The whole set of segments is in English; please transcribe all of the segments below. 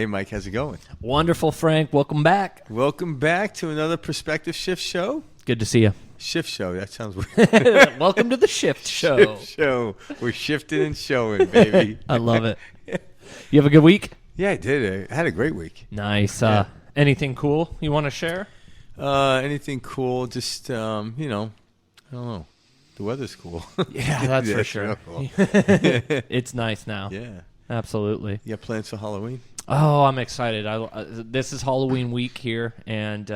Hey, Mike, how's it going? Wonderful, Frank. Welcome back. Welcome back to another Perspective Shift Show. Good to see you. Shift show. That sounds weird. Welcome to the Shift Show. Shift show. We're shifting and showing, baby. I love it. You have a good week? Yeah, I did. I had a great week. Nice. Yeah. Anything cool you want to share? Anything cool? Just, I don't know. The weather's cool. Yeah, that's Yeah, for sure. cool. It's nice now. Yeah. Absolutely. You got plans for Halloween? Oh, I'm excited. This is Halloween week here, and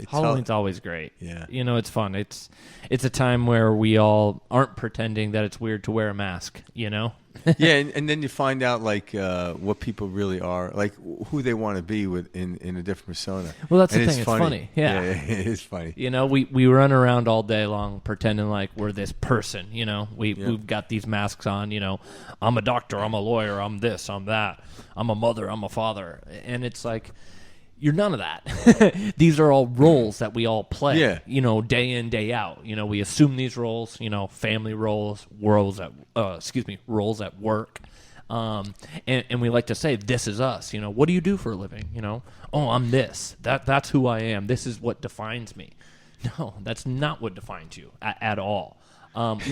Halloween's always great. Yeah. You know, it's fun. It's a time where we all aren't pretending that it's weird to wear a mask, you know? Yeah, and then you find out, like, what people really are, like, who they want to be in a different persona. Well, that's and the thing. It's funny. Yeah. It is funny. You know, we run around all day long pretending like we're this person, you know. We've got these masks on, you know. I'm a doctor, I'm a lawyer, I'm this, I'm that. I'm a mother, I'm a father. And it's like, you're none of that. These are all roles that we all play, you know, day in, day out. You know, we assume these roles, you know, family roles, roles at work. And we like to say, this is us. You know, what do you do for a living? You know, oh, I'm this. That's who I am. This is what defines me. No, that's not what defines you at all.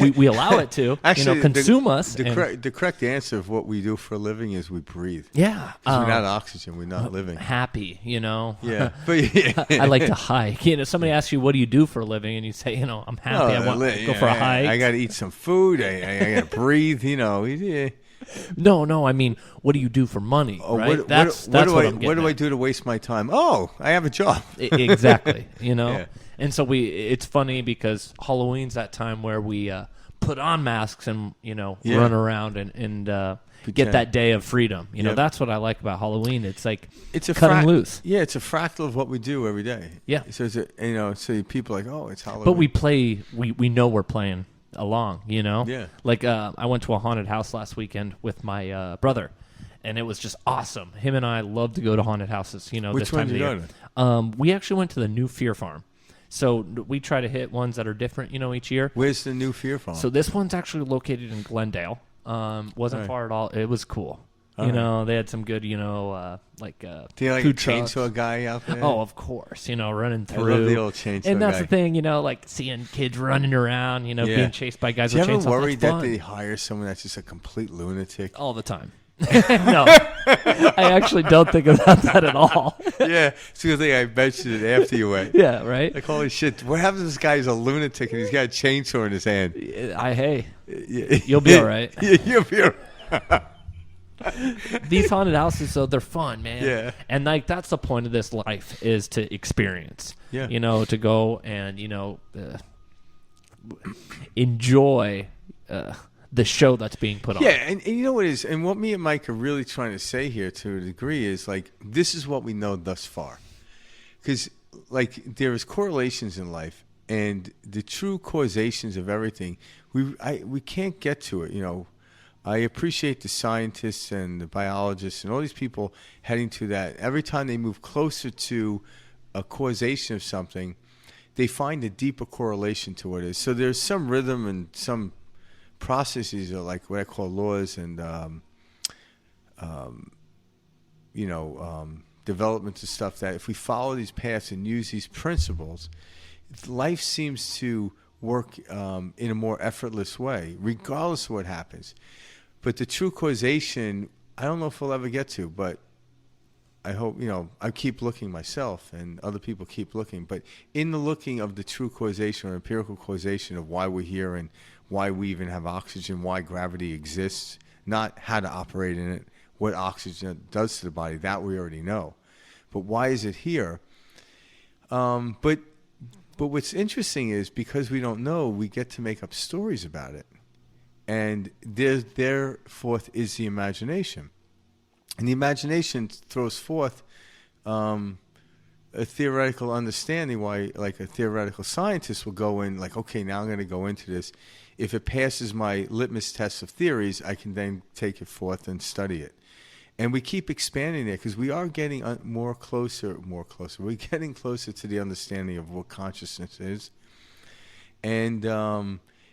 We allow it to, Actually, you know, consume us. The correct answer of what we do for a living is we breathe. Yeah. Without oxygen, we're not living. Happy, you know. Yeah. But I like to hike. You know, somebody asks you, what do you do for a living? And you say, you know, I'm happy. I want to go for a hike. I got to eat some food. I got to breathe, you know. Yeah. No. I mean, what do you do for money? Right? That's what I'm getting What do I at. do to waste my time? Oh, I have a job. Exactly. You know. Yeah. And so it's funny because Halloween's that time where we put on masks and, you know, run around and get that day of freedom. You know, that's what I like about Halloween. It's like it's a cutting loose. Yeah, it's a fractal of what we do every day. Yeah. So so people are like, oh, it's Halloween. But we know we're playing along, you know? Yeah. Like I went to a haunted house last weekend with my brother, and it was just awesome. Him and I love to go to haunted houses, you know, Which this time one of did the you year. go We actually went to the new Fear Farm. So we try to hit ones that are different, you know, each year. Where's the new Fear Farm? So this one's actually located in Glendale. Wasn't far at all. It was cool. All know, they had some good, you know, do you like a food trucks. chainsaw guy out there? Oh, of course. You know, running through. I love the old chainsaw And that's guy. the thing, you know, like seeing kids running around, you know, being chased by guys Do you with ever chainsaws. worry That's that fun. they hire someone that's just a complete lunatic? All the time. No, I actually don't think about that at all. Yeah, it's a good thing I mentioned it after you went. Yeah, right? Like, holy shit, what happens to this guy who's a lunatic and he's got a chainsaw in his hand? You'll be all right. You'll be all right. These haunted houses, though, they're fun, man. Yeah. And, like, that's the point of this life is to experience. Yeah. You know, to go and, you know, enjoy the show that's being put on. Yeah, and you know what is, and what me and Mike are really trying to say here to a degree is, like, this is what we know thus far. Because, like, there is correlations in life, and the true causations of everything, we can't get to it, you know. I appreciate the scientists and the biologists and all these people heading to that. Every time they move closer to a causation of something, they find a deeper correlation to what it is. So there's some rhythm and some processes are like what I call laws and developments and stuff that if we follow these paths and use these principles, life seems to work in a more effortless way, regardless of what happens. But the true causation, I don't know if we'll ever get to, but I hope, you know, I keep looking myself and other people keep looking. But in the looking of the true causation or empirical causation of why we're here and why we even have oxygen, why gravity exists, not how to operate in it, what oxygen does to the body, that we already know. But why is it here? But what's interesting is because we don't know, we get to make up stories about it. And therefore is the imagination. And the imagination throws forth a theoretical understanding why, like a theoretical scientist will go in, like, okay, now I'm going to go into this. If it passes my litmus test of theories, I can then take it forth and study it. And we keep expanding it because we are getting closer. We're getting closer to the understanding of what consciousness is. And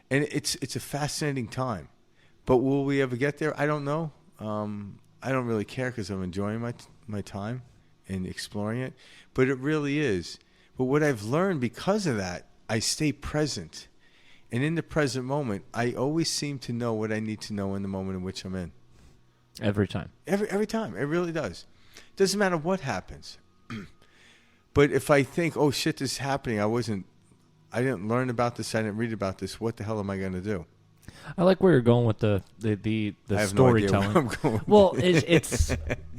it's a fascinating time. But will we ever get there? I don't know. I don't really care because I'm enjoying my time in exploring it, but it really is. But what I've learned because of that, I stay present. And in the present moment, I always seem to know what I need to know in the moment in which I'm in. Every time. Every time. It really does. Doesn't matter what happens. But if I think, oh, shit, this is happening, I didn't learn about this, I didn't read about this, what the hell am I going to do? I like where you're going with the storytelling. No idea where I'm going. Well, it's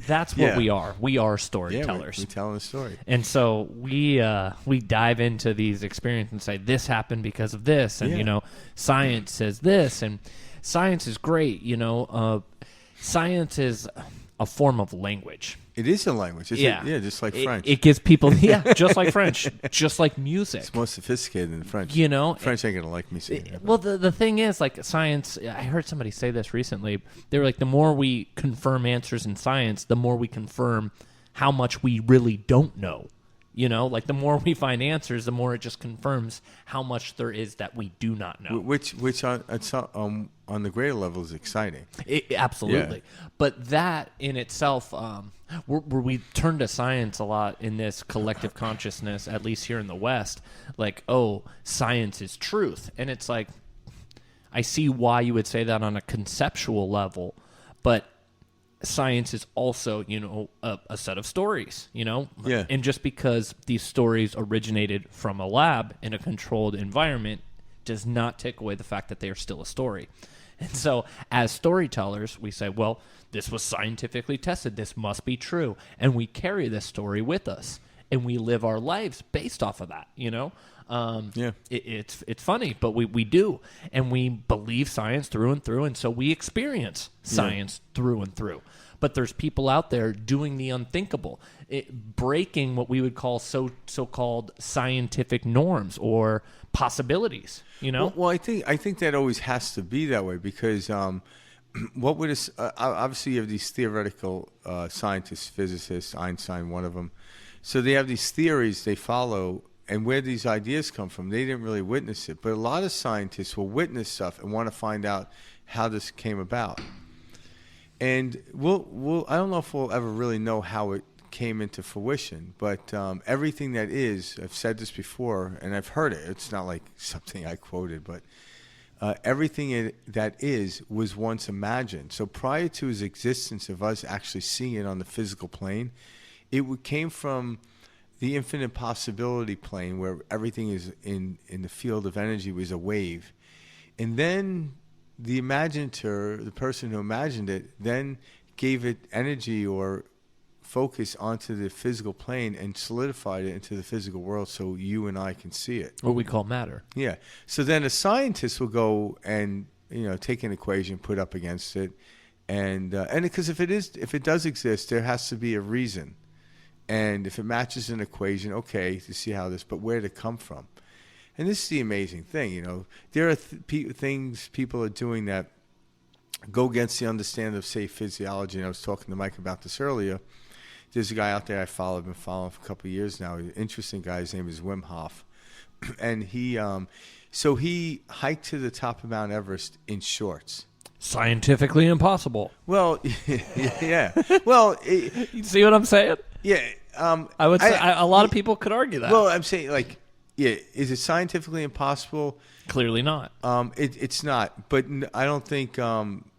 that's what we are. We are storytellers. We're telling a story. And so we dive into these experiences and say this happened because of this, and science says this, and science is great. Science is a form of language. It is a language. Just like French. It gives people, just like French, just like music. It's more sophisticated than French. French ain't gonna like me saying that. Well, the thing is, like science. I heard somebody say this recently. They were like, the more we confirm answers in science, the more we confirm how much we really don't know. Like the more we find answers, the more it just confirms how much there is that we do not know. Which on the greater level is exciting. Absolutely. Yeah. But that in itself, where we turn to science a lot in this collective consciousness, at least here in the West, like, oh, science is truth. And it's like, I see why you would say that on a conceptual level, but science is also, a set of stories, Yeah. And just because these stories originated from a lab in a controlled environment does not take away the fact that they are still a story. And so as storytellers, we say, well, this was scientifically tested. This must be true. And we carry this story with us. And we live our lives based off of that, It's funny, but we do. And we believe science through and through. And so we experience science through and through. But there's people out there doing the unthinkable, breaking what we would call so-called scientific norms or possibilities, Well, I think that always has to be that way because what would obviously you have these theoretical scientists, physicists, Einstein, one of them. So they have these theories they follow, and where these ideas come from, they didn't really witness it. But a lot of scientists will witness stuff and want to find out how this came about. And I don't know if we'll ever really know how it came into fruition, but everything that is, I've said this before, and I've heard it. It's not like something I quoted, but everything that is was once imagined. So prior to his existence of us actually seeing it on the physical plane, it came from the infinite possibility plane where everything is in the field of energy was a wave. And then the imaginator, the person who imagined it, then gave it energy or focus onto the physical plane and solidified it into the physical world so you and I can see it. What we call matter. Yeah. So then a scientist will go and take an equation, put up against it, and because if it does exist, there has to be a reason. And if it matches an equation, okay, to see how but where did it come from? And this is the amazing thing, There are things people are doing that go against the understanding of, say, physiology. And I was talking to Mike about this earlier. There's a guy out there I've been following for a couple of years now. An interesting guy. His name is Wim Hof. And he hiked to the top of Mount Everest in shorts. Scientifically impossible. Well, yeah. Well, you see what I'm saying? Yeah. I would say a lot of people could argue that. Well, I'm saying, is it scientifically impossible? Clearly not. It's not. But I don't think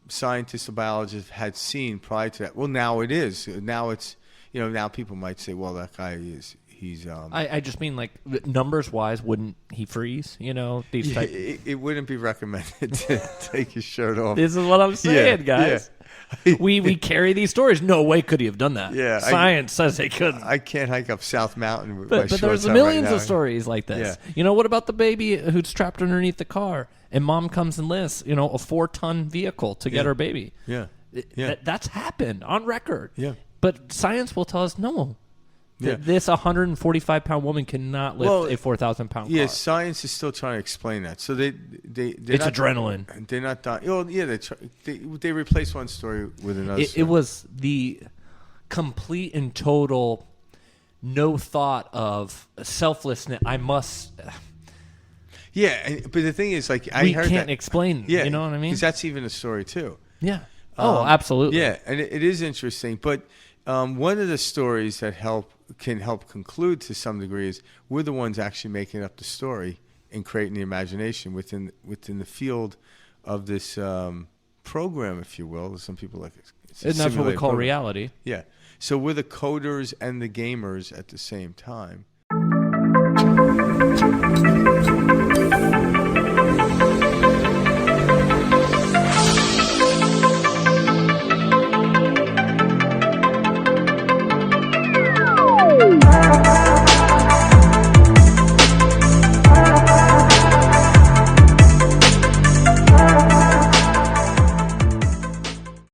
scientists or biologists had seen prior to that. Well, now it is. Now it's, now people might say, well, that guy he's. I just mean, like, numbers wise, wouldn't he freeze? These type. It wouldn't be recommended to take his shirt off. This is what I'm saying, guys. Yeah. We carry these stories. No way could he have done that. Yeah, Science says he couldn't. I can't hike up South Mountain with but there's millions of stories like this. Yeah. What about the baby who's trapped underneath the car and mom comes and lists, a 4-ton vehicle to get her baby? Yeah. That's happened on record. Yeah. But science will tell us no. Yeah. This 145-pound woman cannot lift a 4,000-pound car. Yeah, science is still trying to explain that. So it's adrenaline. They're not done. Well, yeah, they replace one story with another. It was the complete and total no thought of selflessness. I must. Yeah, but the thing is, like, we can't explain. Yeah, you know what I mean? Because that's even a story too. Yeah. Oh, absolutely. Yeah, and it is interesting, but. One of the stories that can help conclude to some degree is we're the ones actually making up the story and creating the imagination within the field of this program, if you will. Some people like it. And that's what we call reality. Yeah. So we're the coders and the gamers at the same time.